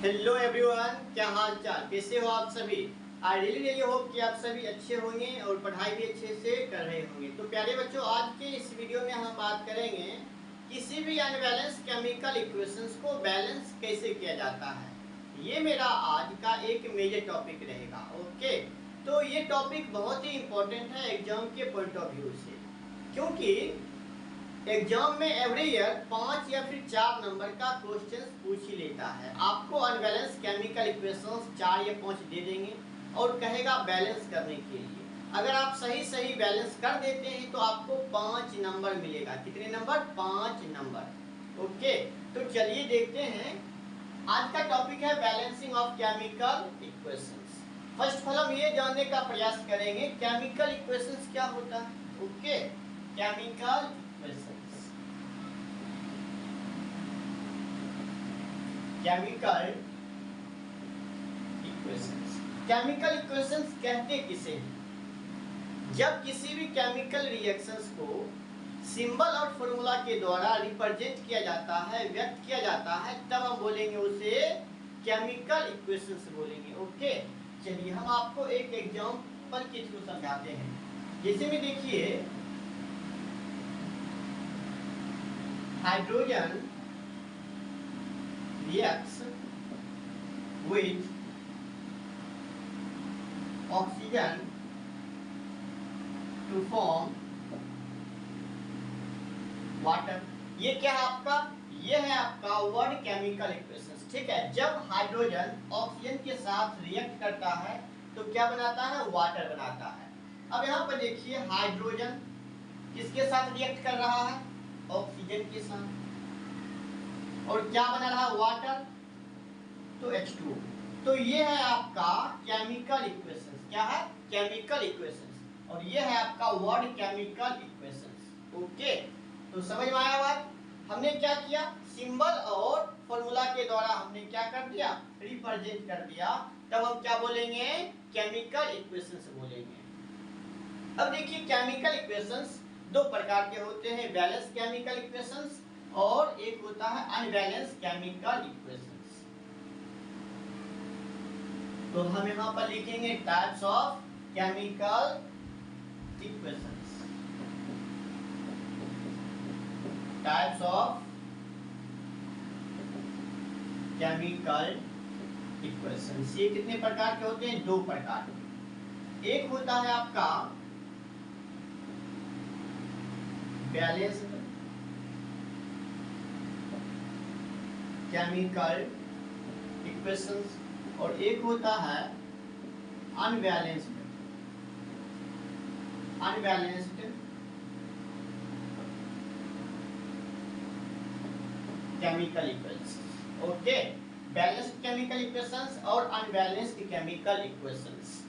Hello everyone, क्या हाल चाल, कैसे हो आप सभी। आई रियली होप कि आप सभी अच्छे होंगे और पढ़ाई भी अच्छे से कर रहे होंगे। तो प्यारे बच्चों, आज के इस वीडियो में हम बात करेंगे किसी भी अनबैलेंस केमिकल इक्वेशंस को बैलेंस कैसे किया जाता है। ये मेरा आज का एक मेजर टॉपिक रहेगा। ओके, तो ये टॉपिक बहुत ही इम्पोर्टेंट है एग्जाम के पॉइंट ऑफ व्यू से, क्योंकि एग्जाम में एवरी ईयर 5 या फिर 4 नंबर का क्वेश्चन पूछ ही लेता है। आपको अनबैलेंस केमिकल इक्वेशंस 4 या 5 दे देंगे और कहेगा बैलेंस करने के लिए। अगर आप सही बैलेंस कर देते हैं तो आपको 5 नंबर मिलेगा। कितने नंबर? 5 नंबर। ओके, तो चलिए देखते हैं। आज का टॉपिक है balancing of chemical equations. First of all हम ये जानने का प्रयास करेंगे केमिकल इक्वेशंस क्या होता है। Okay, chemical chemical equations. Chemical equations कहते किसे हैं? जब किसी भी केमिकल रिएक्शंस को सिंबल और फॉर्मूला के द्वारा रिप्रेजेंट किया जाता है, व्यक्त किया जाता है, तब हम बोलेंगे उसे केमिकल इक्वेशंस बोलेंगे। ओके, चलिए हम आपको एक एग्जांपल के थ्रू समझाते हैं। जैसे में देखिए, hydrogen reacts with oxygen to form water। ये क्या है आपका? ये है आपका वर्ड केमिकल इक्वेशंस। ठीक है, जब हाइड्रोजन ऑक्सीजन के साथ रिएक्ट करता है तो क्या बनाता है? वाटर बनाता है। अब यहाँ पर देखिए, हाइड्रोजन किसके साथ रिएक्ट कर रहा है? ऑक्सीजन के साथ। और क्या बना रहा? वाटर, तो H2। तो ये है आपका केमिकल इक्वेशंस। क्या है? Chemical equations. और ये है आपका वर्ड केमिकल इक्वेशंस। ओके, तो समझ में आया बात? हमने क्या किया? सिंबल और फॉर्मूला के द्वारा हमने क्या कर दिया? रिप्रेजेंट कर दिया। तब हम क्या बोलेंगे? केमिकल इक्वेशंस बोलेंगे। अब देखिए, केमिकल इक्वेशंस दो प्रकार के होते हैं, बैलेंस केमिकल इक्वेशंस और एक होता है अनबैलेंस केमिकल इक्वेशंस। तो हम यहां पर लिखेंगे types of chemical equations. Types of chemical equations. ये कितने प्रकार के होते हैं? दो प्रकार के। एक होता है आपका बैलेंस्ड केमिकल इक्वेशंस और एक होता है unbalanced chemical equations. Okay, balanced chemical equations और अनबैलेंस्ड केमिकल इक्वेशंस।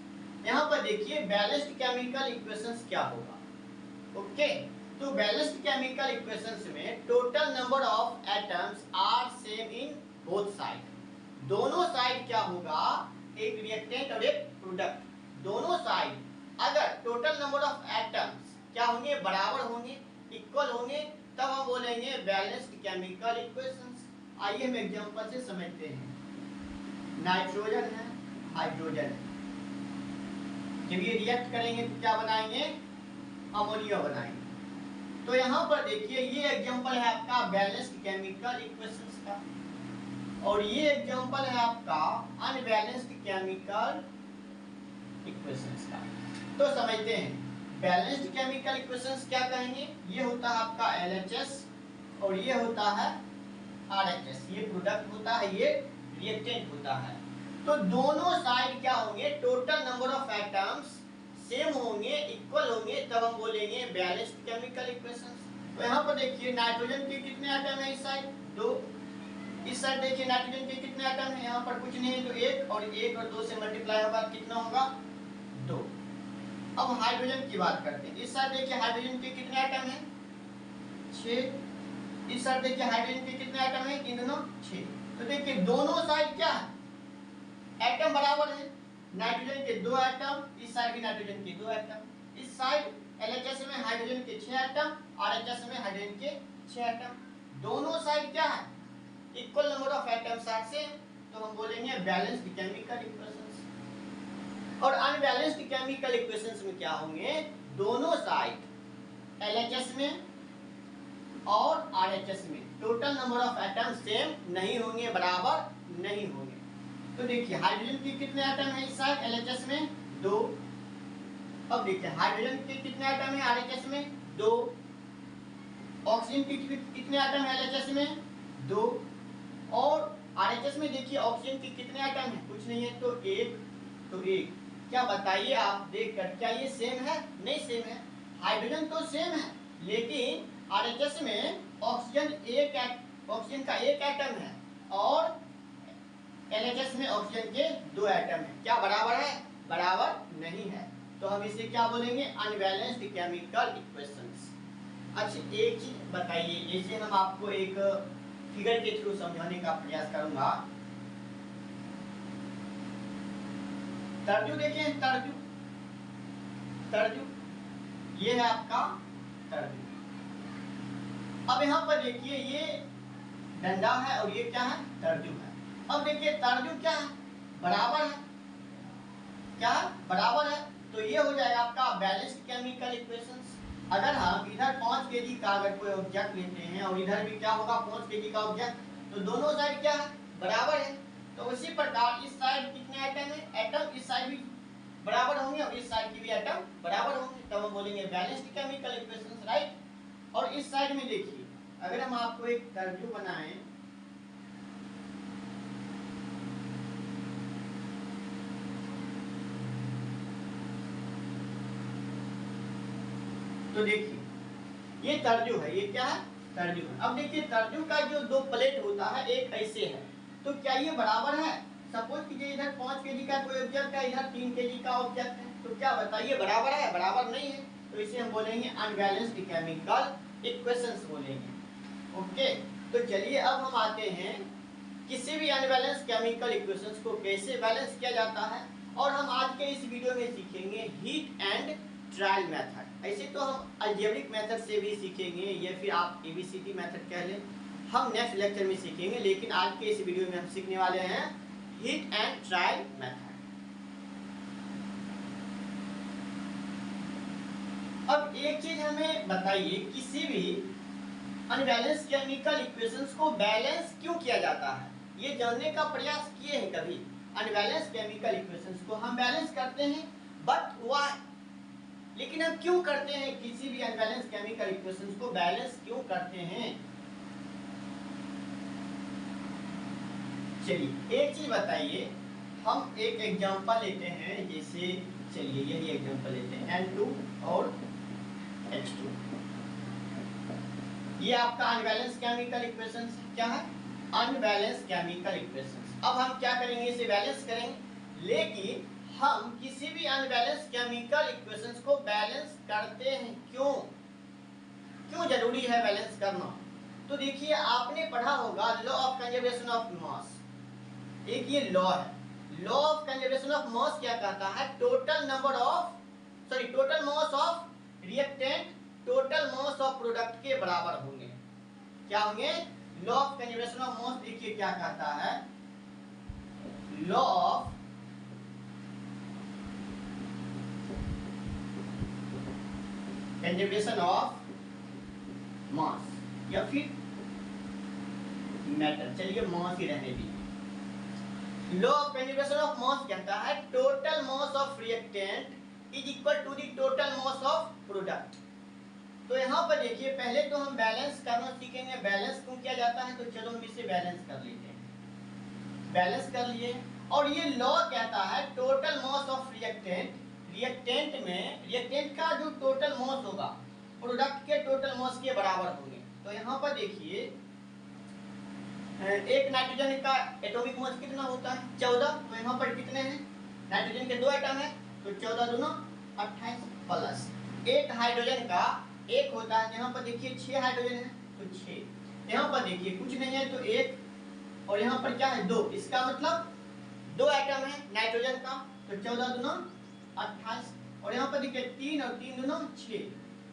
यहाँ पर देखिए, बैलेंस्ड केमिकल इक्वेशंस क्या होगा। ओके, तो बैलेंस्ड केमिकल इक्वेशंस में total number of atoms are same in both side. दोनों साइड क्या होगा? एक रिएक्टेंट और एक प्रोडक्ट। दोनों साइड अगर टोटल नंबर ऑफ एटम्स क्या होंगे? बराबर होंगे, इक्वल होंगे, तब हम बोलेंगे बैलेंस्ड केमिकल इक्वेशंस। आइए हम एग्जांपल से समझते हैं। नाइट्रोजन है, हाइड्रोजन है। जब ये रिएक्ट करेंगे तो क्या बनाएंगे? अमोनिया बनाएंगे। तो यहाँ पर देखिए, ये एग्जांपल है आपका बैलेंस्ड केमिकल इक्वेशंस का और ये एग्जांपल है आपका अनबैलेंस्ड केमिकल इक्वेशंस का। तो समझते हैं, बैलेंस्ड केमिकल इक्वेशंस क्या कहेंगे? ये होता है आपका LHS और ये होता है RHS। ये प्रोडक्ट होता है, ये रिएक्टेंट होता है। तो दोनों साइड क्या होंगे? Total number of atoms same होंगे, इक्वल होंगे, तब हम बोलेंगे बैलेंस्ड केमिकल इक्वेशंस। तो यहाँ पर देखिए, नाइट्रोजन के कितने एटम है? इस साइड 2। इस साइड देखिए, नाइट्रोजन के कितने एटम है? यहाँ पर कुछ नहीं है, तो 1 और 1 और 2 से मल्टीप्लाई होगा, कितना होगा? 2। अब हाइड्रोजन की बात करते हैं। इस साइड देखिए, हाइड्रोजन के कितने एटम है? 6। इस साइड देखिए, हाइड्रोजन के कितने एटम है? इन दोनों 6। तो देखिए, दोनों साइड क्या है? एटम बराबर है। नाइट्रोजन के 2 एटम, इस साइड भी नाइट्रोजन के 2 एटम। इस साइड LHS में हाइड्रोजन के 6 एटम, RHS में हाइड्रोजन के 6 एटम। दोनों साइड क्या है? Equal number of atoms are same. तो तो हम बोलेंगे बैलेंस्ड केमिकल इक्वेशंस। और अनबैलेंस्ड केमिकल इक्वेशंस में क्या होंगे, दोनों साइड LHS में और RHS में total number of atom same नहीं होंगे, बराबर नहीं होंगे। तो देखिए हाइड्रोजन के कितने एटम है इस साइड LHS में, 2। अब देखिए हाइड्रोजन के कितने एटम है RHS में, 2। ऑक्सीजन के कितने एटम है LHS में, 2। और RHS में देखिए ऑक्सीजन के कितने एटम है, कुछ नहीं है, तो 1, तो 1। क्या बताइए आप देखकर, क्या ये सेम है? नहीं सेम है। हाइड्रोजन तो सेम है, लेकिन RHS में ऑक्सीजन का 1 एटम है और LHS में ऑक्सीजन के 2 एटम है। क्या बराबर है? बराबर नहीं है। तो हम इसे क्या बोलेंगे, अनबैलेंस्ड केमिकल इक्वेशंस। अच्छा एक चीज बताइए, जैसे हम आपको एक फिगर के थ्रू समझाने का प्रयास करूंगा। तरजू देखें, तरजू, तरजू ये है आपका तरजू। अब यहाँ पर देखिए ये डंडा है और ये क्या है, तरजू है। अब देखिए तरजू क्या है, बराबर है, क्या बराबर है, तो ये हो जाएगा आपका बैलेंस्ड केमिकल इक्वेशंस। अगर हम इधर 5 केजी का अगर कोई ऑब्जेक्ट लेते हैं और इधर भी क्या होगा 5 केजी का ऑब्जेक्ट, तो दोनों साइड क्या है, बराबर है। तो उसी प्रकार इस साइड कितने एटम है, एटम इस साइड भी बराबर होंगे और इस साइड की भी एटम बराबर होंगे, तब हम बोलेंगे बैलेंस्ड केमिकल इक्वेशंस, राइट। और इस साइड में देखिए अगर हम आपको एक तरजू बनाएं, तो देखिए ये तरजू है, ये क्या है, तरजू है। अब देखिए तरजू का जो 2 प्लेट होता है, एक ऐसे है, तो क्या ये बराबर है? सपोज कीजिए इधर 5 केजी का कोई ऑब्जेक्ट है, इधर 3 केजी का ऑब्जेक्ट है, तो क्या बताइए बराबर है? बराबर नहीं है। तो इसे हम बोलेंगे अनबैलेंस्ड केमिकल इक्वेशंस बोलेंगे। ओके, तो चलिए अब हम आते हैं किसी भी अनबैलेंस केमिकल इक्वेशंस को कैसे बैलेंस किया जाता है। और हम आज के इस वीडियो में सीखेंगे हीट एंड ट्रायल मेथड। ऐसे तो हम अलजेब्रिक मेथड से भी सीखेंगे या फिर आप ABCD मेथड कह लें, हम नेक्स्ट लेक्चर में सीखेंगे, लेकिन आज के इस वीडियो में हम सीखने वाले हैं हीट एंड ट्रायल मेथड। अब एक चीज हमें बताइए, किसी भी अनबैलेंस केमिकल इक्वेशंस को बैलेंस क्यों किया जाता है? ये जानने का प्रयास किए हैं कभी? अनबैलेंस केमिकल इक्वेशंस को हम बैलेंस करते हैं, बट व्हाई? लेकिन हम क्यों करते हैं? किसी भी अनबैलेंस केमिकल इक्वेशंस को बैलेंस क्यों करते हैं? चलिए एक चीज बताइए, हम एक एग्जांपल लेते हैं, जैसे चलिए यही एग्जांपल लेते हैं N2 और H2। ये आपका अनबैलेंस केमिकल इक्वेशंस क्या है, अनबैलेंस केमिकल इक्वेशंस। अब हम क्या करेंगे, इसे बैलेंस करेंगे, लेकिन हम किसी भी अनबैलेंस केमिकल इक्वेशंस को बैलेंस करते हैं क्यों? क्यों जरूरी है बैलेंस करना? तो देखिए आपने पढ़ा होगा law of conservation of mass, एक ये लॉ है, law of conservation of mass क्या कहता है, total mass of reactant total mass of product के बराबर होंगे। क्या होंगे? Law of conservation of mass देखिए क्या कहता है, law of conservation of mass या फिर मैटर, चलिए मास ही रहने दीजिए। Law of conservation of mass कहता है total mass of reactant is equal to the total mass of product. तो यहाँ पर देखिए पहले तो हम बैलेंस करना सीखेंगे, बैलेंस क्यों किया जाता है, तो चलो हम इसे बैलेंस कर लेते हैं। बैलेंस कर लिए, और ये लॉ कहता है टोटल मास ऑफ रिएक्टेंट का जो टोटल मास होगा प्रोडक्ट के टोटल मास के बराबर होंगे। तो यहाँ पर देखिए एक नाइट्रोजन का एटॉमिक मास कितना होता है, 14। तो यहाँ पर कितने हैं, नाइट्रोजन के 2 एटम है, तो 14 दूना 28 प्लस एक हाइड्रोजन का एक होता है, यहाँ पर देखिए 6 हाइड्रोजन है तो 6, यहाँ पर देखिए कुछ नहीं है तो 1, और यहाँ पर क्या है 2, इसका मतलब 2 एटम है नाइट्रोजन का, तो 14 दूना 28, और यहाँ पर देखिए 3 और 3 दूना 6।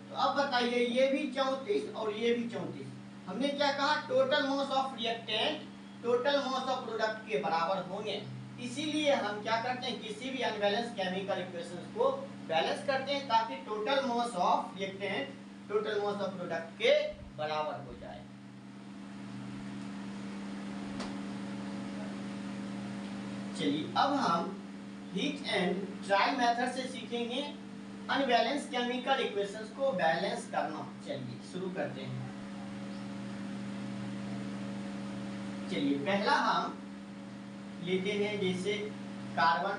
तो अब बताइए ये भी 34 और ये भी 34। हमने क्या कहा, total mass of reactant total mass of product के बराबर होंगे। इसीलिए हम क्या करते हैं, किसी भी अनबैलेंस केमिकल इक्वेशंस को बैलेंस करते हैं ताकि total mass of reactant total mass of product के बराबर हो जाए। चलिए अब हम हीट एंड ट्रायल मेथड से सीखेंगे अनबैलेंस केमिकल इक्वेशंस को बैलेंस करना। चलिए शुरू करते हैं। चलिए पहला हम लेते हैं जैसे कार्बन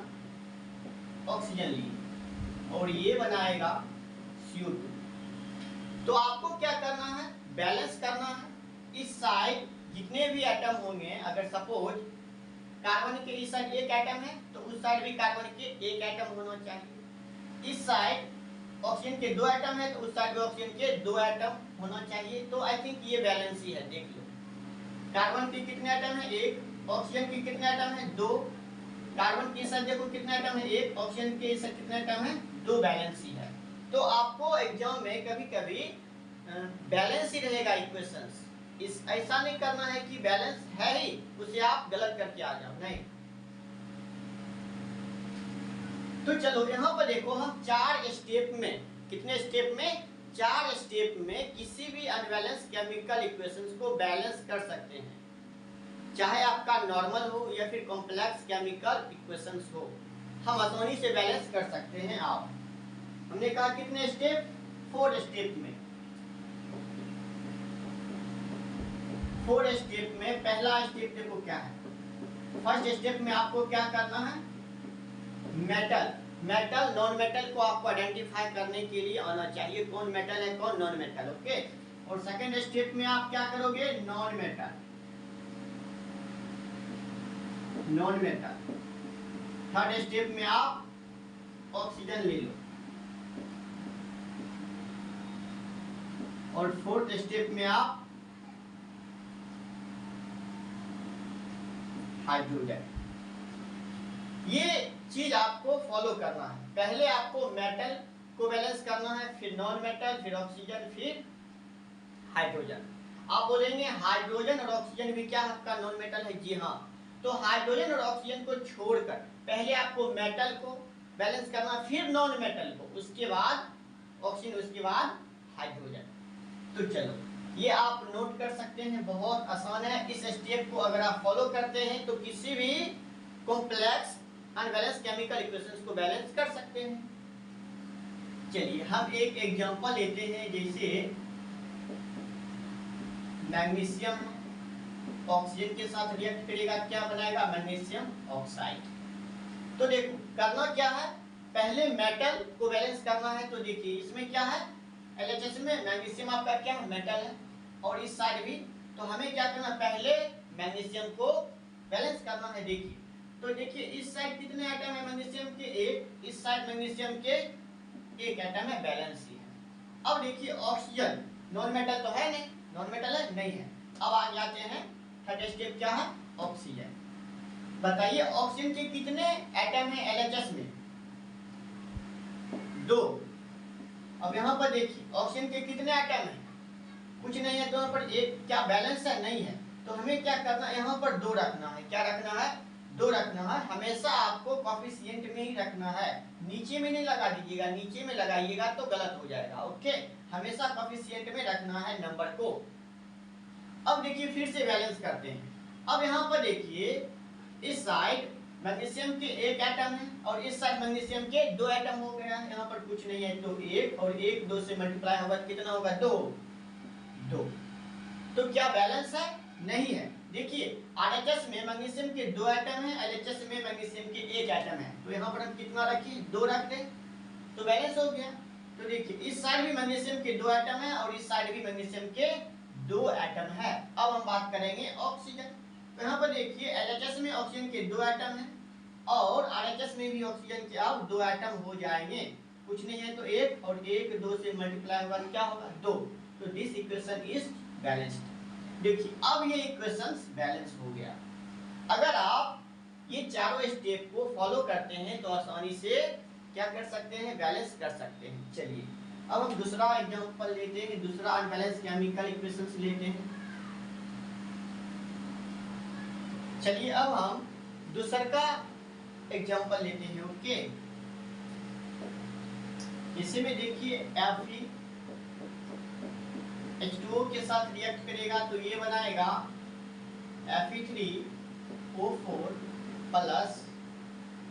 ऑक्सीजन लिए और ये बनाएगा CO2। तो आपको क्या करना है, बैलेंस करना है। इस साइड जितने भी एटम होंगे, अगर सपोज कार्बन के इस साइड एक एटम है तो उस साइड भी कार्बन के एक एटम होना चाहिए। इस साइड ऑक्सीजन के दो एटम है तो उस साइड भी ऑक्सीजन के दो एटम होना चाहिए। तो आई थिंक ये बैलेंस ही है। देख लो कार्बन के कितने एटम है, एक। ऑक्सीजन के कितने एटम है, दो। कार्बन के साथ देखो कितने एटम है, एक। ऑक्सीजन के साथ कितने एटम है, दो। बैलेंस ही है। तो आपको एग्जाम में कभी कभी बैलेंस ही रहेगा इक्वेशंस। इस ऐसा नहीं करना है कि बैलेंस है ही उसे आप गलत करके आ जाओ, नहीं। तो चलो यहाँ पर देखो, हम 4 स्टेप में, कितने स्टेप में, 4 स्टेप में किसी भी अनबैलेंस केमिकल इक्वेशंस को बैलेंस कर सकते हैं। चाहे आपका नॉर्मल हो या फिर कॉम्प्लेक्स केमिकल इक्वेशंस हो, हम आसानी से बैलेंस कर सकते हैं। आप हमने कहा कितने स्टेप, 4 स्टेप में। 4 स्टेप में पहला स्टेप देखो क्या है। फर्स्ट स्टेप में आपको क्या करना है, मेटल मेटल नॉन मेटल को आपको आइडेंटिफाई करने के लिए आना चाहिए, कौन मेटल है कौन नॉन मेटल। ओके। और सेकंड स्टेप में आप क्या करोगे, नॉन मेटल। थर्ड स्टेप में आप ऑक्सीजन ले लो। और फोर्थ स्टेप में आप हाइड्रोजन। ये चीज आपको फॉलो करना है। पहले आपको मेटल को बैलेंस करना है, फिर नॉन मेटल, फिर ऑक्सीजन, फिर हाइड्रोजन। आप बोलेंगे हाइड्रोजन और ऑक्सीजन भी क्या आपका नॉन मेटल है? जी हाँ। तो हाइड्रोजन और ऑक्सीजन को छोड़कर पहले आपको मेटल को बैलेंस करना, फिर नॉन मेटल को, उसके बाद ऑक्सीजन, उसके बाद हाइड्रोजन। तो चलो ये आप नोट कर सकते हैं, बहुत आसान है। इस स्टेप को अगर आप फॉलो करते हैं तो किसी भी कॉम्प्लेक्स अनबैलेंस केमिकल इक्वेशंस को बैलेंस कर सकते हैं। चलिए हम एक एग्जांपल लेते हैं, जैसे मैग्नीशियम ऑक्सीजन के साथ रिएक्ट करेगा, क्या बनाएगा, मैग्नीशियम ऑक्साइड। तो देखो करना क्या है, पहले मेटल को बैलेंस करना है। तो देखिए इसमें क्या है, LHS में मैग्नीशियम आपका क्या है, मेटल है, और इस साइड भी। तो हमें क्या करना, पहले मैग्नीशियम को बैलेंस करना है। देखिए तो देखिए इस साइड कितने एटम है मैग्नीशियम के, एक। इस साइड मैग्नीशियम के एक एटम है, बैलेंस ही है। अब देखिए ऑक्सीजन नॉन मेटल तो है नहीं, नॉन मेटल है नहीं है। अब आ जाते हैं थर्ड स्टेप, क्या है, ऑक्सीजन। बताइए ऑक्सीजन के कितने एटम है LHS में, 2। अब यहाँ पर देखिए ऑक्सीजन के कितने एटम है, कुछ नहीं है। तो यहाँ पर एक क्या बैलेंस है, नहीं है। तो हमें क्या करना है, यहाँ पर 2 रखना है। क्या रखना है, 2 रखना है। हमेशा आपको कोफिशिएंट में ही रखना है, नीचे में नहीं लगा दीजिएगा। नीचे में लगाइएगा तो गलत हो जाएगा। ओके, हमेशा कोफिशिएंट में रखना है नंबर को। अब देखिए फिर से बैलेंस करते हैं। अब यहाँ पर देखिए इस साइड मैग्नीशियम के एक एटम है और इस साइड मैग्नीशियम के 2 एटम हो गया है। यहाँ पर कुछ नहीं है, तो 1 और 1 2 से मल्टीप्लाई होगा, कितना होगा, 2। तो क्या बैलेंस है, नहीं है। देखिए RHS में मैग्नीशियम के 2 एटम है, LHS में मैग्नीशियम के 1 एटम है। तो यहाँ पर हम कितना रखें, 2 रख दें तो बैलेंस हो गया। तो देखिए इस साइड भी मैग्नीशियम के 2 एटम है और इस साइड भी मैग्नीशियम के 2 एटम है। अब हम बात करेंगे ऑक्सीजन। तो यहाँ पर देखिए LHS में ऑक्सीजन के 2 एटम है और RHS में भी ऑक्सीजन के अब 2 एटम हो जाएंगे। कुछ नहीं है तो 1 और 1 2 से मल्टीप्लाई होगा, क्या होगा, 2। तो दिस इक्वेशन इज बैलेंस्ड। देखिए अब ये इक्वेशंस बैलेंस हो गया। अगर आप ये चारों स्टेप को फॉलो करते हैं तो आसानी से क्या कर सकते हैं, बैलेंस कर सकते हैं। चलिए अब हम दूसरा एग्जांपल लेते हैं, दूसरा अनबैलेंस केमिकल इक्वेशंस लेते हैं। चलिए अब हम दूसरा का एग्जांपल लेते हैं। ओके, इसी में देखिए Fe H2O के साथ रिएक्ट करेगा तो ये बनाएगा Fe3O4 प्लस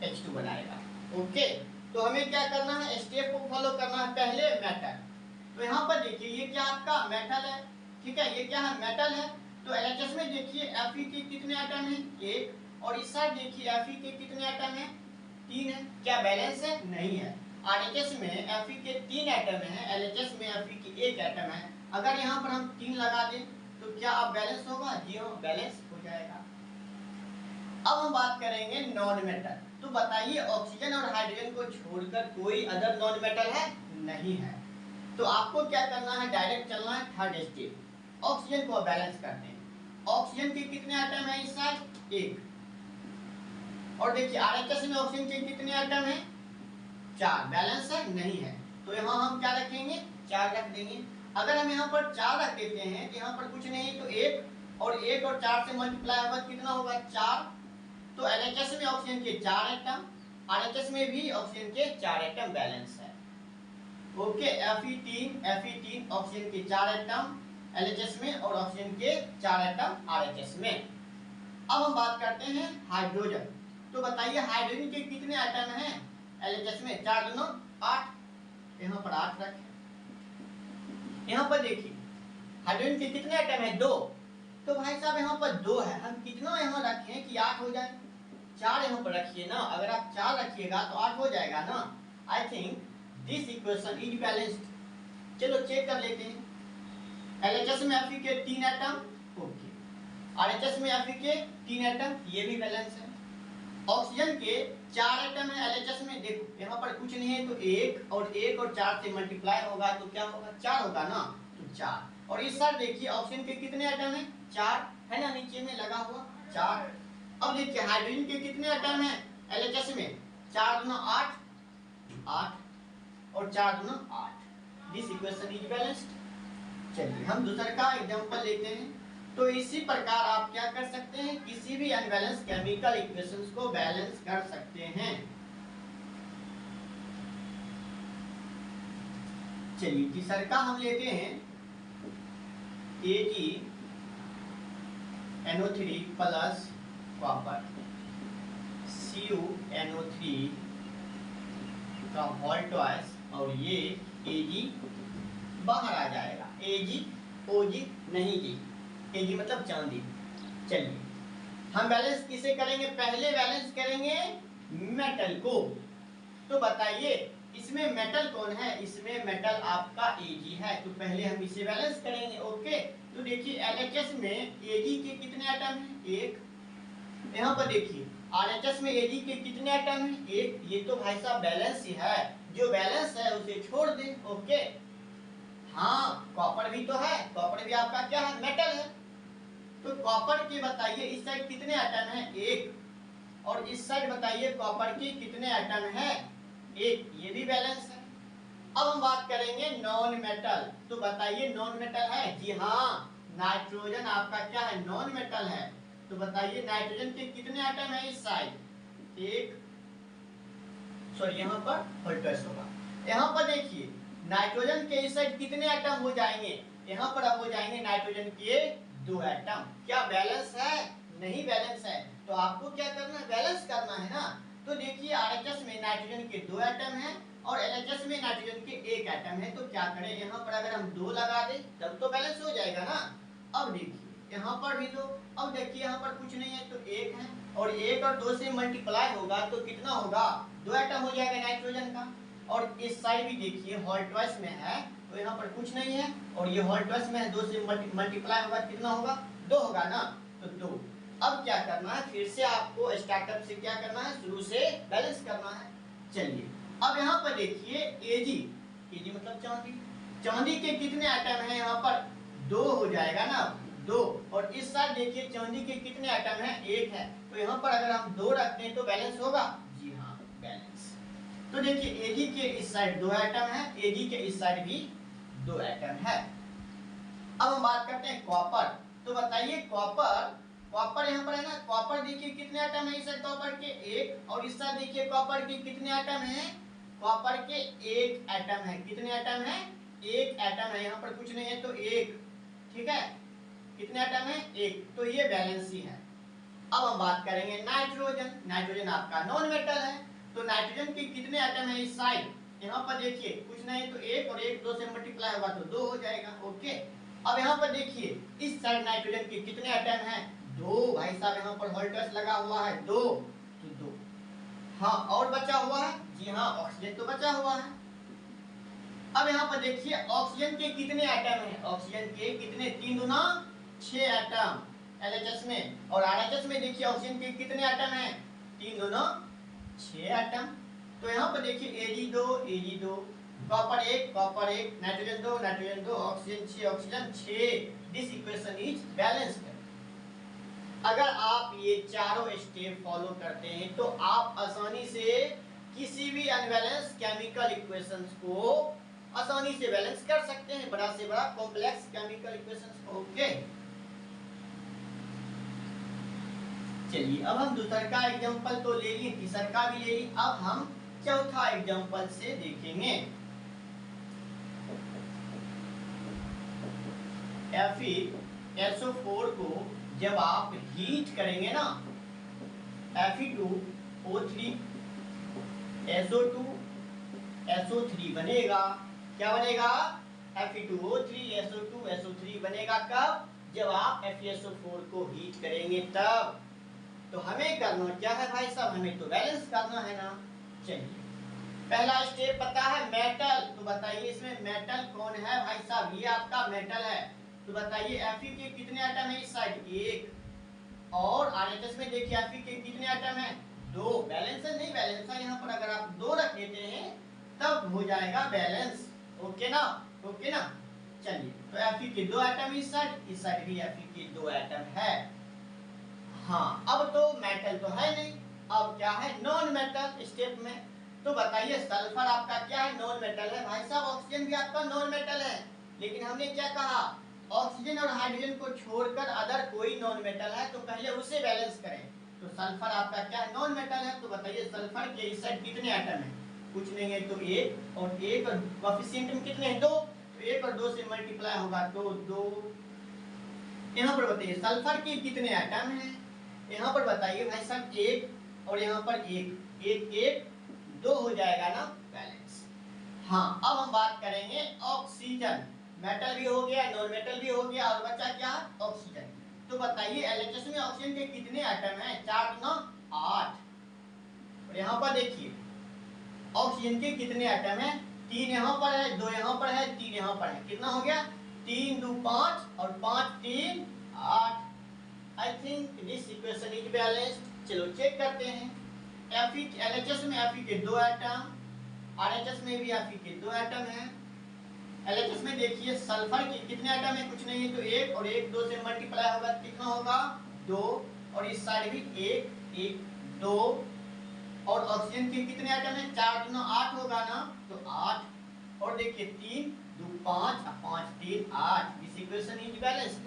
H2 बनाएगा। ओके, तो हमें क्या करना है, स्टेप को फॉलो करना है। पहले मेटल, तो यहाँ पर देखिए ये क्या आपका मेटल है, ठीक है, ये क्या है मेटल है। तो LHS में देखिए Fe के कितने एटम हैं, एक, और इस साइड देखिए Fe के कितने एटम हैं, तीन है। क्या बैलेंस है, नहीं है। RHS में Fe के तीन एटम हैं, LHS में Fe की एक एटम है। अगर यहाँ पर हम तीन लगा दें तो क्या अब बैलेंस होगा, जी हाँ बैलेंस हो जाएगा। अब हम बात करेंगे नॉन मेटल। तो बताइए ऑक्सीजन और हाइड्रोजन को छोड़कर कोई अदर नॉन मेटल है, नहीं है। तो आपको क्या करना है, डायरेक्ट चलना है थर्ड स्टेप। ऑक्सीजन को बैलेंस करते हैं। ऑक्सीजन के कितने एटम है इस साइड, एक, और देखिए RHS में ऑक्सीजन के कितने एटम है, चार। बैलेंस है, नहीं है। तो यहाँ हम क्या रखेंगे, चार रख देंगे। अगर हम यहाँ पर चार रख देते हैं तो यहाँ पर कुछ नहीं है, तो एक, और एक और चार से मल्टीप्लाई होगा कितना होगा, चार। तो LHS में ऑक्सीजन के चार एटम, RHS में भी ऑक्सीजन के चार एटम बैलेंस है। ओके, Fe3 ऑक्सीजन के चार एटम LHS में और ऑक्सीजन के चार एटम RHS में। अब हम बात करते हैं हाइड्रोजन। तो बताइए हाइड्रोजन के कितने एटम हैं LHS में, चार दूनो आठ, यहाँ पर आठ रखें। यहाँ पर देखिए हाइड्रोजन के कितने एटम है, दो। तो भाई साहब यहाँ पर दो है, हम कितना यहाँ रखें कि आठ हो जाए, चार यहाँ पर रखिए ना। अगर आप चार रखिएगा तो आठ हो जाएगा ना। I think this equation is balanced. चलो चेक कर लेते हैं। LHS में Fe के तीन एटम, ओके, RHS में Fe के तीन एटम, ये भी बैलेंस है। ऑक्सीजन के चार एटम है LHS में, देखो यहाँ पर कुछ नहीं है, तो एक और चार से मल्टीप्लाई होगा तो क्या होगा, चार होगा ना, तो चार। और इस साइड देखिए ऑक्सीजन के कितने एटम है, चार है ना, नीचे में लगा हुआ चार। अब देखिए हाइड्रोजन के कितने एटम है LHS में, चार दूना आठ, आठ और चार दूना आठ। This equation is balanced. चलिए हम दूसरा का एग्जांपल लेते हैं। तो इसी प्रकार आप क्या कर सकते हैं, किसी भी अनबैलेंस केमिकल इक्वेशंस को बैलेंस कर सकते हैं। चलिए तीसरा का हम लेते हैं AgNO3 प्लस कॉपर CuNO3 का होल ट्वाइस, और ये Ag बाहर आ जाएगा। OG नहीं जी, Ag मतलब चांदी। चलिए हम बैलेंस किसे करेंगे, पहले बैलेंस करेंगे मेटल को। तो बताइए इसमें मेटल कौन है, इसमें मेटल आपका Ag है, तो पहले हम इसे बैलेंस करेंगे। ओके, तो देखिए LHS में Ag के कितने एटम हैं, एक। यहाँ पर देखिए RHS में Ag के कितने एटम हैं, एक। ये तो भाई साहब बैलेंस ही है, जो बैलेंस है उसे छोड़ दें। ओके, हाँ कॉपर भी तो है, कॉपर भी आपका क्या है, मेटल है। तो कॉपर के बताइए इस साइड कितने एटम है, एक, और इस साइड बताइए कॉपर के कितने एटम है, एक, ये भी बैलेंस है। अब हम बात करेंगे नॉन मेटल। तो बताइए नॉन मेटल है, जी हाँ नाइट्रोजन आपका क्या है, नॉन मेटल है। तो बताइए नाइट्रोजन के कितने एटम है इस साइड, एक, सॉरी यहाँ पर होल्टस होगा। यहाँ पर देखिए नाइट्रोजन के इस साइड कितने एटम हो जाएंगे, यहाँ पर अब हो जाएंगे नाइट्रोजन के दो एटम। क्या बैलेंस है, नहीं बैलेंस है। तो आपको क्या करना है, बैलेंस करना है ना। तो देखिए RHS में नाइट्रोजन के दो एटम हैं और LHS में नाइट्रोजन के एक एटम है। तो क्या करें, यहाँ पर अगर हम दो लगा दें तब तो बैलेंस हो जाएगा ना। अब देखिए यहाँ पर भी दो, अब देखिए यहाँ पर कुछ नहीं है तो एक है, और एक और दो से मल्टीप्लाई होगा तो कितना होगा, दो एटम हो जाएगा नाइट्रोजन का। और इस साइड भी देखिए होल ट्वाइस में है, तो यहाँ पर कुछ नहीं है, और ये होल ट्वाइस में है, दो से मल्टीप्लाई होगा कितना होगा, दो होगा ना, तो दो। अब क्या करना है, फिर से आपको स्टार्टअप से क्या करना है, शुरू से बैलेंस करना है। चलिए अब यहाँ पर देखिए Ag मतलब चांदी, चांदी के कितने एटम है, यहाँ पर दो हो जाएगा ना, दो। और इस साइड देखिए चांदी के कितने एटम है, एक है। तो यहाँ पर अगर हम दो रखते हैं तो बैलेंस होगा, जी हाँ बैलेंस। तो देखिए Ag के इस साइड दो एटम है, Ag के इस साइड भी दो एटम है। अब हम बात करते हैं कॉपर। तो बताइए कॉपर कॉपर यहाँ पर है ना, कॉपर देखिए कितने एटम है इस साइड कॉपर के एक, और इस साइड देखिए कॉपर के कितने एटम है, कॉपर के एक एटम है। कितने एटम है, एक एटम है, यहाँ पर कुछ नहीं है तो एक, ठीक है, कितने एटम है, एक, तो ये बैलेंस ही है। अब हम बात करेंगे नाइट्रोजन। नाइट्रोजन आपका नॉन मेटल है, तो नाइट्रोजन के कितने एटम है इस साइड, यहाँ पर देखिए कुछ नहीं तो एक, और एक दो से मल्टीप्लाई होगा तो दो हो जाएगा। ओके, अब यहाँ पर देखिए इस साइड नाइट्रोजन के कितने एटम है, दो। भाई साहब यहाँ पर होल्टर्स लगा हुआ है दो, तो दो। हाँ, और बचा हुआ है, जी हाँ, ऑक्सीजन तो बचा हुआ है। अब यहाँ पर देखिए ऑक्सीजन के कितने एटम है, ऑक्सीजन के कितने, 3 दूना 6 एटम LHS में, और RHS में देखिए ऑक्सीजन के कितने एटम है, 3 दूना 6 एटम। तो यहाँ पर देखिए Ag2 कॉपर एक, nitrogen 2, oxygen 6, oxygen 6। This equation is balanced. अगर आप ये चारों स्टेप फॉलो करते हैं तो आप आसानी से किसी भी अनबैलेंस केमिकल इक्वेशंस को आसानी से बैलेंस कर सकते हैं, बड़ा से बड़ा कॉम्प्लेक्स केमिकल इक्वेशंस को। ओके, चलिए अब हम दूसरा का एग्जांपल तो ले लिए, तीसरा का भी ले लिए, अब हम चौथा एग्जांपल से देखेंगे। FeSO4 को जब आप हीट करेंगे ना, Fe2O3 SO2 SO3 बनेगा। क्या बनेगा, Fe2O3 SO2 SO3 बनेगा। कब, जब आप FeSO4 को हीट करेंगे तब। तो हमें करना क्या है भाई साहब, हमें तो बैलेंस करना है ना। चलिए पहला स्टेप पता है मेटल, तो बताइए इसमें मेटल कौन है भाई साहब, ये आपका मेटल है। तो बताइए Fe के कितने एटम है इस साइड, एक, और RHS में देखिए Fe के कितने एटम है, दो। बैलेंस है, नहीं बैलेंस है, यहाँ पर अगर आप दो रख देते हैं तब हो जाएगा बैलेंस। ओके ना, ओके ना। चलिए तो Fe के दो एटम इस साइड भी Fe के दो एटम है। हाँ, अब तो मेटल तो है नहीं, अब क्या है, नॉन मेटल स्टेप में। तो बताइए सल्फर आपका क्या है, नॉन मेटल है। भाई साहब ऑक्सीजन भी आपका नॉन मेटल है, लेकिन हमने क्या कहा, ऑक्सीजन और हाइड्रोजन को छोड़कर अदर कोई नॉन मेटल है तो पहले उसे बैलेंस करें। तो सल्फर आपका क्या है, नॉन मेटल है। तो बताइए सल्फर के इस साइड कितने एटम है, कुछ नहीं है तो एक, और एक, और कोएफिशिएंट में कितने हैं, दो, तो एक और दो से मल्टीप्लाई होगा तो दो। यहाँ पर बताइए सल्फर के कितने एटम हैं, यहाँ पर बताइए भाई साहब एक, और यहाँ पर एक, एक एक, दो हो जाएगा ना बैलेंस। हाँ, अब हम बात करेंगे ऑक्सीजन। मेटल भी हो गया, नॉन मेटल भी हो गया, और बचा क्या, ऑक्सीजन। तो बताइए LHS में ऑक्सीजन के कितने एटम हैं, 4 दूना 8, और यहाँ पर देखिए ऑक्सीजन के कितने एटम हैं, 3 यहाँ पर है, 2 यहाँ पर है, 3 यहाँ पर है, कितना हो गया, 3 2 5 और 5 3 8। I think this equation is balanced. चलो चेक करते हैं। LHS में Fe के दो एटम, RHS में भी Fe के दो एटम हैं। LHS में देखिए सल्फर के कितने एटम है, कुछ नहीं है तो एक, और एक दो से मल्टीप्लाई होगा कितना होगा, दो, और इस साइड भी एक एक दो। और ऑक्सीजन के कितने एटम है, 4 दूना 8 होगा ना, तो 8, और देखिए 3 2 5 5 3 8। This equation is balanced.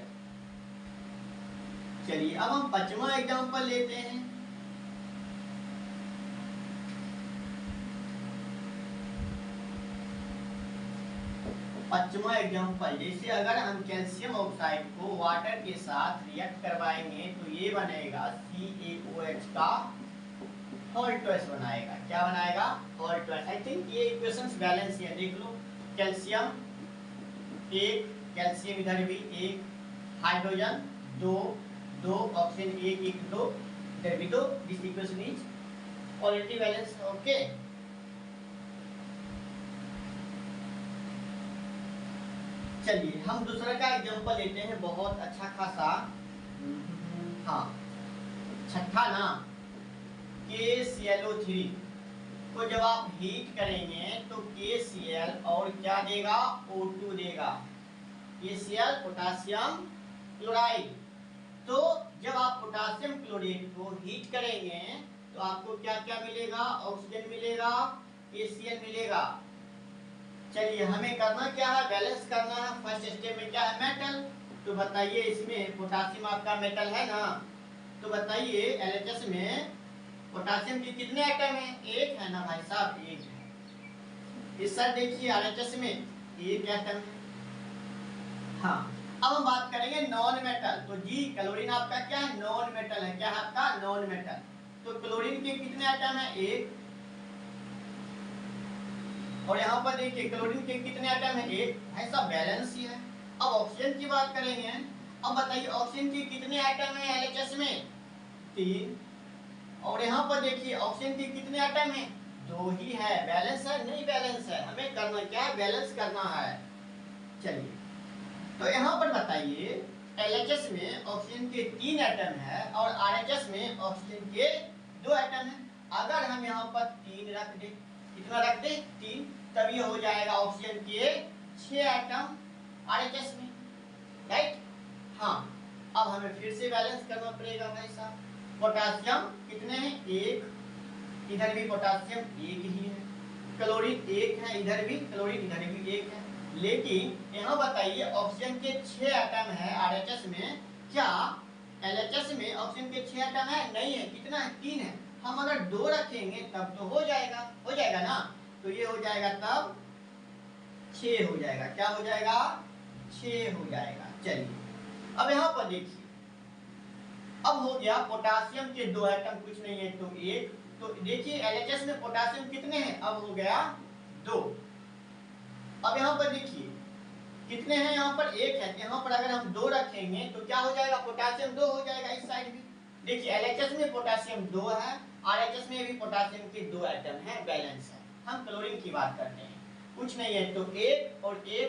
चलिए अब हम पांचवा एग्जांपल लेते हैं। पांचवा एग्जांपल, जैसे अगर हम कैल्शियम ऑक्साइड को वाटर के साथ रिएक्ट करवाएंगे तो ये बनेगा CaOH का हॉल्टर्स बनाएगा। क्या बनाएगा, हॉल्टर्स। आई थिंक ये इक्वेशंस बैलेंस है, देख लो। कैल्शियम एक, कैल्शियम इधर भी एक, हाइड्रोजन दो, दो, ऑक्सीजन एक एक दो, इधर भी दो। This equation is already balance. Okay, चलिए हम दूसरा का एग्जांपल लेते हैं, बहुत अच्छा खासा। हाँ, छठा ना, KClO3 को जब आप हीट करेंगे तो KCl और क्या देगा, O2 देगा। KCl potassium chloride. तो जब आप पोटासियम क्लोराइड को हीट करेंगे तो आपको क्या क्या मिलेगा, ऑक्सीजन मिलेगा, KCl मिलेगा। चलिए हमें करना क्या है, बैलेंस करना है। फर्स्ट स्टेप में क्या है, मेटल। तो बताइए इसमें पोटासियम आपका मेटल है ना, तो बताइए एलएचएस में पोटासियम के कितने एटम है? एक है ना भाई साहब, एक है। इस साइड देखिए आरएचएस में एक एटम है। हाँ, अब हम बात करेंगे नॉन मेटल। तो जी क्लोरीन आपका क्या है? नॉन मेटल है। क्या है आपका? Non metal. तो क्लोरीन के कितने एटम है? एक। और यहाँ पर देखिए क्लोरीन के कितने एटम है? एक। ऐसा बैलेंस ही है। अब ऑक्सीजन की बात करेंगे। अब बताइए ऑक्सीजन के कितने एटम है एलएचएस में? तीन। और यहाँ पर देखिए ऑक्सीजन के कितने एटम है? दो ही है। बैलेंस है? नहीं बैलेंस है। हमें करना क्या है? बैलेंस करना है। चलिए, तो यहाँ पर बताइए एलएचएस में ऑक्सीजन के 3 एटम है और आरएचएस में ऑक्सीजन के 2 एटम है। अगर हम यहाँ पर 3 रख दे, कितना रख दे? 3, तब ये हो जाएगा ऑक्सीजन के 6 एटम आरएचएस में, राइट? हाँ, अब हमें फिर से बैलेंस करना पड़ेगा भाई साहब। पोटासियम कितने हैं? एक। इधर भी पोटासियम एक ही है। क्लोरीन एक है, इधर भी क्लोरीन, इधर भी एक है। लेकिन यहाँ बताइए ऑक्सीजन के 6 एटम है आरएचएस में, क्या एलएचएस में ऑक्सीजन के 6 एटम है? नहीं है। कितना है? 3 है। हम अगर 2 रखेंगे तब तो हो जाएगा ना। तो ये हो जाएगा तब 6 हो जाएगा। क्या हो जाएगा? 6 हो जाएगा। चलिए, अब यहाँ पर देखिए, अब हो गया पोटासियम के 2 एटम, कुछ नहीं है तो एक। तो देखिए एलएचएस में पोटासियम कितने हैं? अब हो गया 2। अब यहाँ पर देखिए कितने हैं? यहाँ पर एक है। यहाँ पर अगर हम 2 रखेंगे तो क्या हो जाएगा? पोटासियम 2 हो जाएगा। इस साइड भी देखिए एलएचएस में पोटासियम 2 है, आरएचएस में भी पोटासियम के 2 एटम है, बैलेंस है। हम क्लोरीन की बात करते हैं, कुछ नहीं है तो 1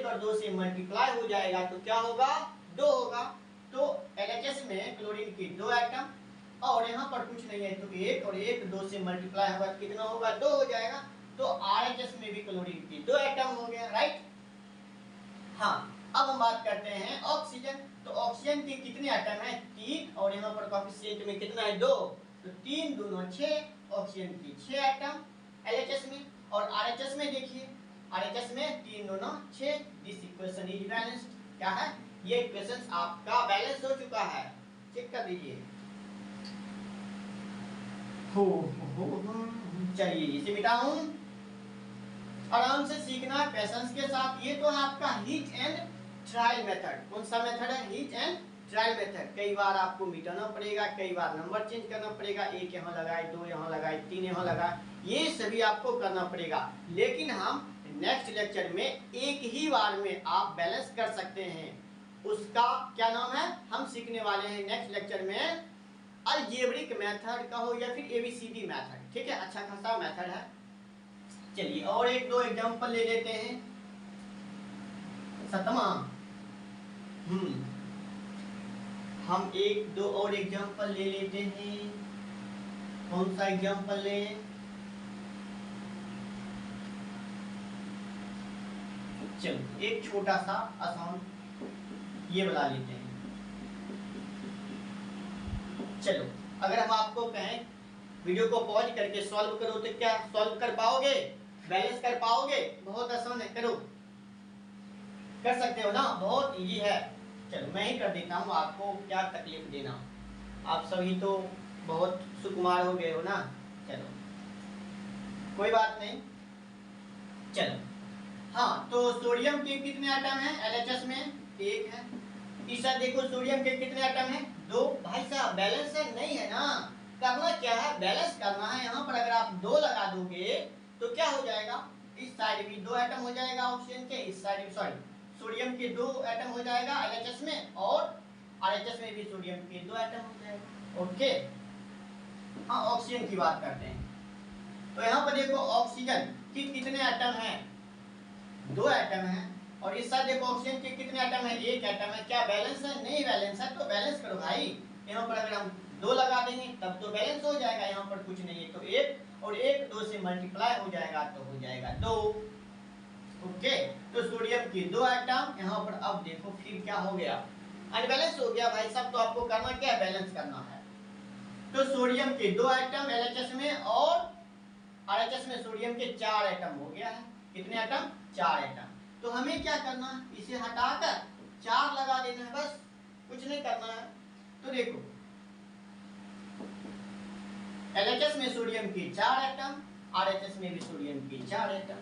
और 2 से मल्टीप्लाई हो जाएगा तो क्या होगा? 2 होगा। तो एलएचएस में क्लोरीन के 2 एटम और यहाँ पर कुछ नहीं है तो 1 और 2 से मल्टीप्लाई होगा कितना होगा? 2 हो जाएगा। तो आरएचएस में भी क्लोरीन के 2 एटम हो गया, राइट? हाँ, अब हम बात करते हैं ऑक्सीजन। तो ऑक्सीजन के कितने एटम है? 3। और यहाँ पर कोएफिशिएंट में कितना है? 2। तो 3 दूना 6, ऑक्सीजन की 6 एटम एलएचएस में। और आरएचएस में देखिए, आरएचएस में 3 दूना 6। This equation is balanced. क्या है? ये इक्वेशन आपका बैलेंस हो चुका है। चेक कर लीजिए। हो चलिए इसे मिटाऊं। आराम से सीखना है, पेशेंस के साथ। ये तो है आपका हिट एंड ट्रायल मेथड। कौन सा मेथड है? Hit and trial method. कई बार आपको मिटाना पड़ेगा, कई बार नंबर चेंज करना पड़ेगा। 1 यहाँ लगाए, 2 यहाँ लगाए, 3 यहाँ लगाए, ये सभी आपको करना पड़ेगा। लेकिन हम नेक्स्ट लेक्चर में एक ही बार में आप बैलेंस कर सकते हैं। उसका क्या नाम है? हम सीखने वाले हैं नेक्स्ट लेक्चर में अलजेब्रिक मेथड कहो या फिर एबीसीडी मेथड। ठीक है, अच्छा खासा मेथड है। चलिए और 1-2 एग्जांपल ले लेते हैं। 7वां, हम 1-2 और एग्जांपल ले लेते हैं। कौन सा एग्जांपल लें? चलो एक छोटा सा आसान ये बना लेते हैं। चलो, अगर हम आपको कहें वीडियो को पॉज करके सॉल्व करो तो क्या सॉल्व कर पाओगे? बैलेंस कर पाओगे? बहुत आसान है, करो। कर सकते हो ना? बहुत इजी है। चलो मैं ही कर देता हूँ, आपको क्या तकलीफ देना। आप सभी तो बहुत सुकुमार हो गए हो ना। चलो कोई बात नहीं। चलो, हाँ, तो सोडियम के कितने एटम हैं एलएचएस में? 1 है। इस साइड देखो सोडियम के कितने एटम हैं? 2। भाई साहब बैलेंस है? नहीं है ना। करना क्या है? बैलेंस करना है। यहाँ पर अगर आप 2 लगा दोगे तो क्या हो जाएगा? इस साइड भी 2 एटम हो जाएगा ऑक्सीजन के, इस साइड सॉरी सोडियम के 2 एटम हो जाएगा एलएचएस में, और आरएचएस में भी सोडियम के 2 एटम हो जाएगा। ओके, हाँ ऑक्सीजन की बात करते हैं। तो यहाँ पर देखो ऑक्सीजन के कितने एटम हैं? 2 एटम है। और इस साइड देखो ऑक्सीजन के कितने एटम है? 1 एटम है। क्या बैलेंस है? नहीं बैलेंस है। तो बैलेंस करो भाई। यहाँ पर अगर हम 2 लगा देंगे तब तो बैलेंस हो जाएगा। यहाँ पर कुछ नहीं है तो 1 और 2 से मल्टीप्लाई हो जाएगा तो हो जाएगा 2। ओके, तो सोडियम के 2 एटम यहाँ पर। अब देखो फिर क्या हो गया? अनबैलेंस हो गया भाई साहब। तो आपको करना क्या है? बैलेंस करना है। तो सोडियम के 2 एटम एलएचएस में और आरएचएस में सोडियम के 4 एटम हो गया है। कितने एटम? 4 एटम। तो हमें क्या करना है? इसे हटाकर 4 लगा देना है, बस कुछ नहीं करना है। तो देखो LHS में सोडियम के 4 एटम, RHS में भी सोडियम के 4 एटम।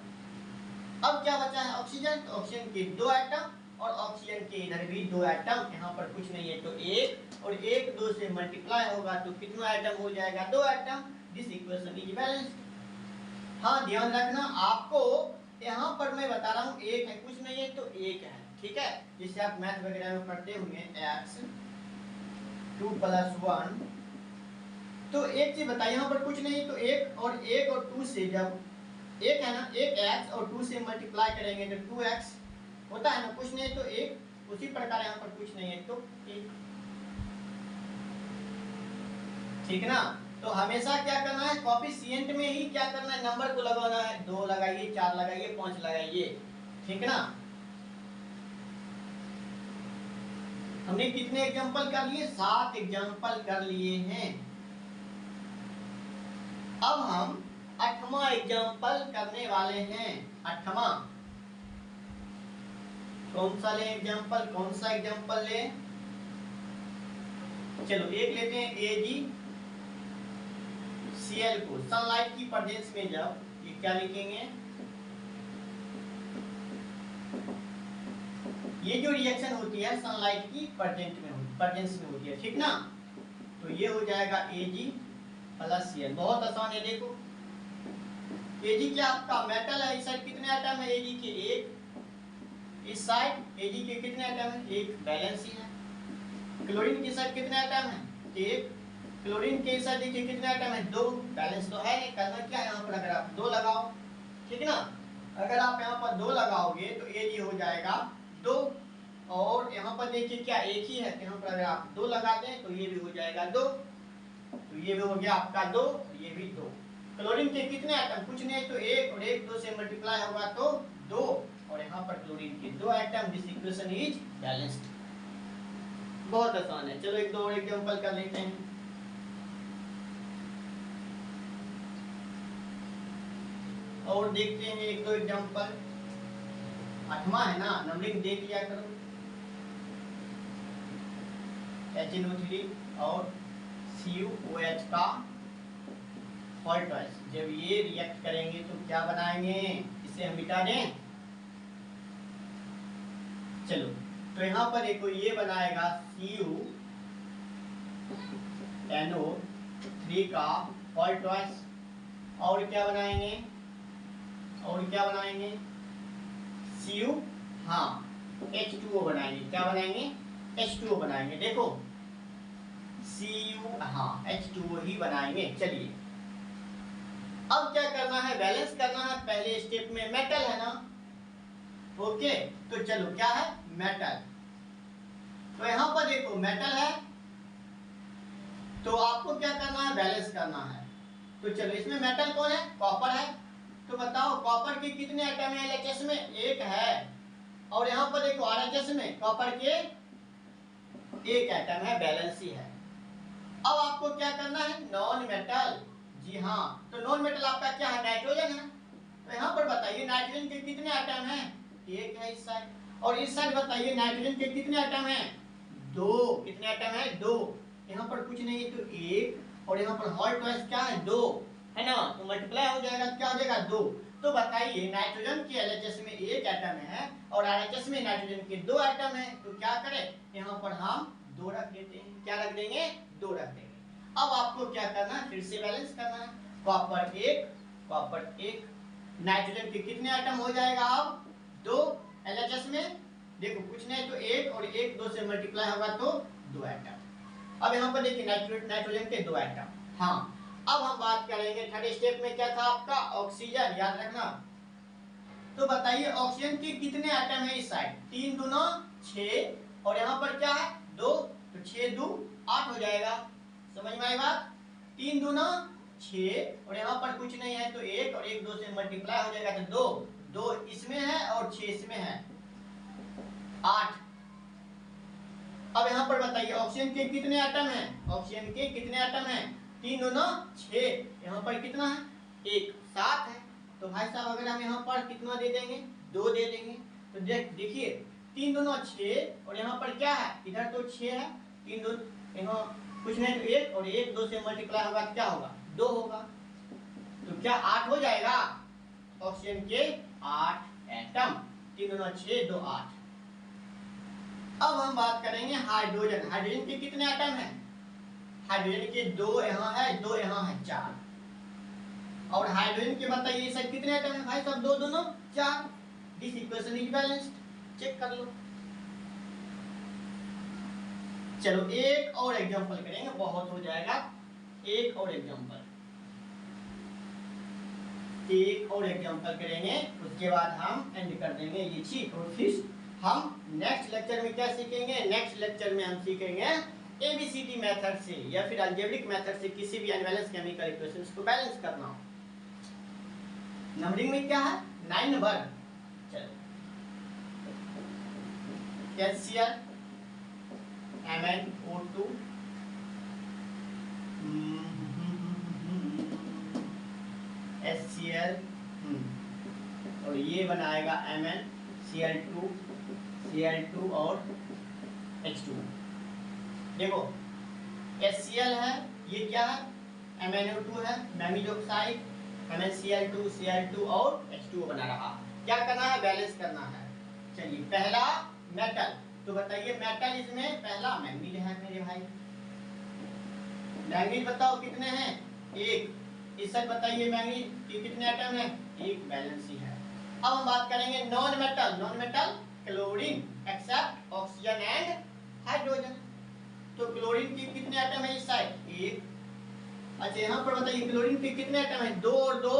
अब क्या बचा है ऑक्सीजन, तो ऑक्सीजन के 2 एटम और ऑक्सीजन के इधर भी 2 एटम, यहाँ पर कुछ नहीं है तो 1 और 1 2 से मल्टीप्लाई होगा तो कितना एटम हो जाएगा 2 atom. This equation is balanced. हाँ ध्यान रखना आपको यहाँ पर मैं बता रहा हूँ 1 है कुछ नहीं है तो 1 है, ठीक है, जिससे आप मैथ वगैरह में पढ़ते होंगे x 2 + 1। तो एक चीज बताइए यहाँ पर कुछ नहीं तो 1 और 2 से जब 1 है ना 1x और 2 से मल्टीप्लाई करेंगे तो 2x होता है ना, कुछ नहीं तो 1। उसी प्रकार यहाँ पर कुछ नहीं है तो 1, ठीक ना। तो हमेशा क्या करना है कोएफिशिएंट में ही क्या करना है नंबर को लगाना है, 2 लगाइए 4 लगाइए 5 लगाइए, ठीक ना। हमने कितने एग्जांपल कर लिए 7 एग्जांपल कर लिए हैं। अब हम 8वां एग्जांपल करने वाले हैं। 8वां कौन सा ले एग्जांपल, कौन सा एग्जांपल ले, चलो एक लेते हैं AgCl को सनलाइट की प्रेजेंस में जब ये क्या लिखेंगे, ये जो रिएक्शन होती है सनलाइट की प्रेजेंस में होती है, ठीक ना। तो ये हो जाएगा Ag + Cl, बहुत आसान है। देखो Ag क्या आपका मेटल है, इस साइड कितने एटम है Ag के 1, इस साइड Ag के कितने एटम है 1, बैलेंस ही है। क्लोरीन की साइड कितने एटम है 1, क्लोरीन के साइड देखिए कितने एटम है 2, बैलेंस तो है नहीं। करना क्या है यहाँ पर अगर आप 2 लगाओ, ठीक ना, अगर आप यहाँ पर 2 लगाओगे तो Ag हो जाएगा 2 और यहाँ पर देखिए क्या एक ही है, यहाँ पर अगर आप 2 लगा दें तो ये भी हो जाएगा 2, तो ये भी हो गया आपका 2, ये भी 2। क्लोरीन के कितने एटम, कुछ नहीं तो 1 और 1 2 से मल्टीप्लाई होगा तो 2 और यहाँ पर क्लोरीन के 2 atom. This equation is balanced. बहुत आसान है। चलो एक दो और एग्जांपल कर लेते हैं। और देखते हैं एक दो एग्जांपल। 8वां है ना, नंबरिंग देख लिया करो। HNO3 और CuOH का फॉल्टवाइज जब ये रिएक्ट करेंगे तो क्या बनाएंगे, इसे हम मिटा दें। चलो तो यहाँ पर देखो ये बनाएगा CuNO3 का फॉल्टवाइज और क्या बनाएंगे, Cu हाँ H2O बनाएंगे, क्या बनाएंगे H2O बनाएंगे। देखो Cu हाँ H2O ही बनाएंगे। चलिए अब क्या करना है, बैलेंस करना है। पहले स्टेप में मेटल है ना, ओके, तो चलो क्या है मेटल। तो यहाँ पर देखो मेटल है तो आपको क्या करना है बैलेंस करना है। तो चलो इसमें मेटल कौन है, कॉपर है। तो बताओ कॉपर के कितने एटम है LHS में, 1 है। और यहाँ पर देखो RHS में कॉपर के 1 एटम है, बैलेंस ही है। अब आपको क्या करना है नॉन मेटल, जी हाँ, तो नॉन मेटल आपका क्या है नाइट्रोजन है। तो यहाँ पर बताइए नाइट्रोजन के कितने एटम हैं, 1 है इस साइड। और इस साइड बताइए नाइट्रोजन के कितने एटम हैं, 2। कितने एटम है 2। यहाँ पर कुछ नहीं है तो 1 और यहाँ पर हॉट वाइज क्या है 2 है ना, तो मल्टीप्लाई हो जाएगा, क्या हो जाएगा 2। तो बताइए नाइट्रोजन के LHS में 1 एटम है और RHS में नाइट्रोजन के 2 एटम है। तो क्या करें यहाँ पर हम 2 रख देते हैं, क्या रख देंगे 2 रख देंगे। अब आपको क्या करना है फिर से बैलेंस करना है। कॉपर 1 नाइट्रोजन के कितने एटम हो जाएगा अब 2 LHS में, देखो कुछ नहीं तो 1 और 1 2 से मल्टीप्लाई होगा तो 2 एटम। अब यहाँ पर देखिए नाइट्रोजन के 2 एटम। हाँ अब हम बात करेंगे थर्ड स्टेप में क्या था आपका ऑक्सीजन, याद रखना। तो बताइए ऑक्सीजन के कितने एटम है इस साइड, 3 दूना 6 और यहाँ पर क्या है 2, तो 6 2 8 हो जाएगा। समझ में आई बात, 3 दूना 6 और यहाँ पर कुछ नहीं है तो 1 और 1 2 से मल्टीप्लाई हो जाएगा तो 2 इसमें है और 6 इसमें है 8। अब यहाँ पर बताइए ऑक्सीजन के कितने एटम है, ऑक्सीजन के कितने एटम है 3 दूना 6, यहाँ पर कितना है 1 7 है। तो भाई साहब अगर हम यहाँ पर कितना दे देंगे 2 दे देंगे तो देखिए 3 दूना 6 और यहाँ पर क्या है इधर तो 6 है, 3 2 यहाँ कुछ नहीं तो 1 और 1 2 से मल्टीप्लाई होगा क्या होगा 2 होगा, तो क्या 8 हो जाएगा? ऑक्सीजन के 8 एटम, 3 दूना 6, 2 8। अब हम बात करेंगे हाइड्रोजन। हाइड्रोजन के कितने एटम हैं? हाइड्रोजन के 2 यहाँ है, 2 यहाँ है, 4। और हाइड्रोजन के बताइए सर कितने एटम है भाई साहब? 2 दूना 4। This equation is balanced, check कर लो। चलो एक और एग्जांपल करेंगे, बहुत हो जाएगा। एक और एग्जांपल करेंगे, उसके बाद हम एंड कर देंगे ये चीज। और फिर हम नेक्स्ट लेक्चर में क्या सीखेंगे? नेक्स्ट लेक्चर में हम सीखेंगे एबीसीडी मेथड से या फिर अलजेब्रिक मेथड से किसी भी अनबैलेंस केमिकल इक्वेशंस को बैलेंस करना हो। नंबरिंग में क्या है? 9 नंबर। चलो HCl MnO2 HCl और ये बनाएगा MnCl2 Cl2 और H2। देखो HCl है, ये क्या है? MnO2 है, मैंगनीज ऑक्साइड, MnCl2 Cl2 और H2 बना रहा। क्या करना है? बैलेंस करना है। चलिए पहला मेटल, तो बताइए मेटल इसमें पहला मैंगनीज है मेरे भाई। मैंगनीज बताओ कितने हैं? 1। इस साइड बताइए मैंगनीज के कितने एटम हैं? 1, बैलेंस ही है। अब हम बात करेंगे non metal. Non metal chlorine except oxygen and hydrogen. तो क्लोरीन के कितने एटम है इस साइड? 1। अच्छा यहाँ पर बताइए क्लोरीन के कितने एटम है? 2 और 2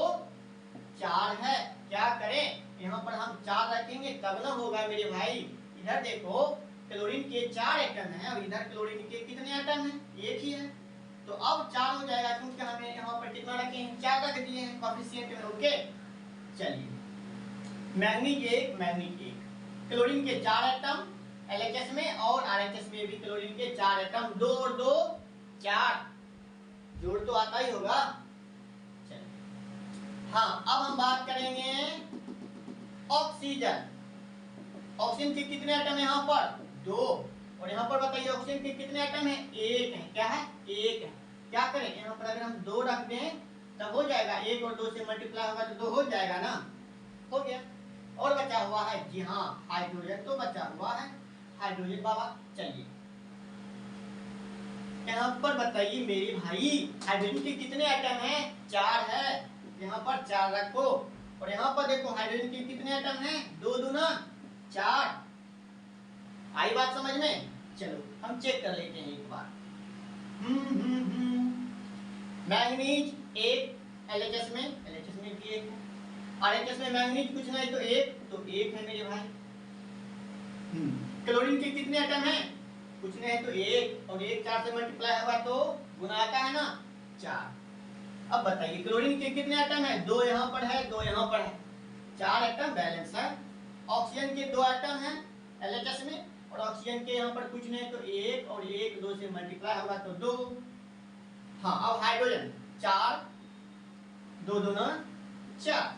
4 है। क्या करें? यहाँ पर हम 4 रखेंगे तब ना होगा मेरे भाई। इधर देखो क्लोरीन के 4 एटम हैं और इधर क्लोरीन के कितने एटम हैं? 1 ही है। तो अब 4 हो जाएगा क्योंकि हमने यहाँ पर कितना रखे हैं? 4 रख दिए हैं कोएफिशिएंट में। ओके चलिए मैंगनीज 1 क्लोरीन के 4 एटम LHS में और RHS में भी क्लोरीन के 4 एटम, 2 और 2 4, जोड़ तो आता ही होगा। चलिए हाँ अब हम बात करेंगे ऑक्सीजन। ऑक्सीजन के कितने एटम है यहाँ पर? 2। और यहाँ पर बताइए ऑक्सीजन के कितने एटम है? 1 है। क्या है? 1 है। क्या करें? यहाँ पर अगर हम 2 रख दें तब हो जाएगा, 1 और 2 से मल्टीप्लाई होगा तो 2 हो जाएगा ना। हो गया। और बचा हुआ है जी हाँ हाइड्रोजन, तो बचा हुआ है हाइड्रोजन बाबा। चलिए यहाँ पर बताइए मेरे भाई हाइड्रोजन के कितने एटम हैं? 4 है। यहाँ पर 4 रखो। और यहाँ पर देखो हाइड्रोजन के कितने एटम हैं? 2 दूना 4। आई बात समझ में? चलो हम चेक कर लेते हैं एक बार। मैंगनीज 1 LHS में भी 1 है, RHS में मैंगनीज कुछ नहीं तो 1 है मेरे भाई। क्लोरीन के कितने एटम हैं? कुछ नहीं तो 1 और 1 4 से मल्टीप्लाई होगा तो गुना आता है ना 4। अब बताइए क्लोरीन के कितने एटम है? 2 यहाँ पर है, 2 यहाँ पर है, 4 एटम बैलेंस है। ऑक्सीजन के 2 एटम हैं LHS में और ऑक्सीजन के यहाँ पर कुछ नहीं तो 1 और 1 2 से मल्टीप्लाई होगा तो 2। हाँ अब हाइड्रोजन 4, 2 दूना 4।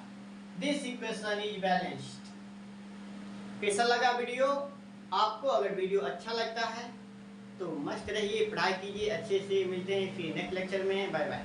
This equation is balanced. कैसा लगा वीडियो आपको? अगर वीडियो अच्छा लगता है तो मस्त रहिए, पढ़ाई कीजिए अच्छे से। मिलते हैं फिर नेक्स्ट लेक्चर में। Bye bye.